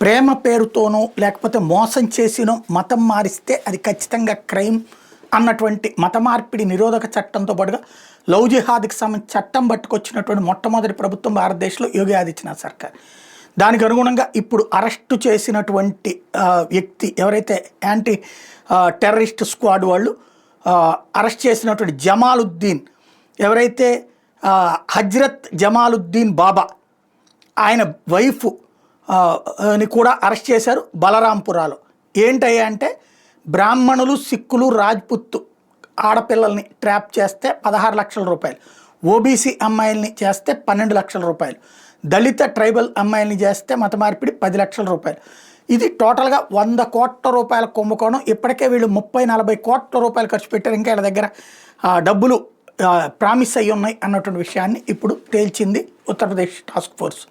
ప్రేమ పేరుతోనో లేకపోతే మోసం చేసినో మతం మారిస్తే అది ఖచ్చితంగా క్రైమ్ అన్నటువంటి మత మార్పిడి నిరోధక చట్టంతో పాటుగా లవ్ జిహాద్కి సంబంధించి చట్టం పట్టుకొచ్చినటువంటి మొట్టమొదటి ప్రభుత్వం భారతదేశంలో యోగి ఆదిత్యనాథ్ సర్కార్. దానికి అనుగుణంగా ఇప్పుడు అరెస్టు చేసినటువంటి వ్యక్తి ఎవరైతే యాంటీ టెర్రరిస్ట్ స్క్వాడ్ వాళ్ళు అరెస్ట్ చేసినటువంటి జమాలుద్దీన్, ఎవరైతే హజ్రత్ జమాలుద్దీన్ బాబా ఆయన వైఫ్ ని కూడా అరెస్ట్ చేశారు బలరాంపురాలో. ఏంటయ్యా అంటే బ్రాహ్మణులు, సిక్కులు, రాజ్పుత్ ఆడపిల్లల్ని ట్రాప్ చేస్తే 16 లక్షల రూపాయలు, ఓబీసీ అమ్మాయిల్ని చేస్తే 12 లక్షల రూపాయలు, దళిత ట్రైబల్ అమ్మాయిల్ని చేస్తే మత మార్పిడి 10 లక్షల రూపాయలు. ఇది టోటల్గా 100 కోట్ల రూపాయల కుంభకోణం. ఇప్పటికే వీళ్ళు 30-40 కోట్ల రూపాయలు ఖర్చు పెట్టారు. ఇంకా వీళ్ళ దగ్గర డబ్బులు ప్రామిస్ అయ్యి ఉన్నాయి అన్నటువంటి విషయాన్ని ఇప్పుడు తేల్చింది ఉత్తరప్రదేశ్ టాస్క్ ఫోర్స్.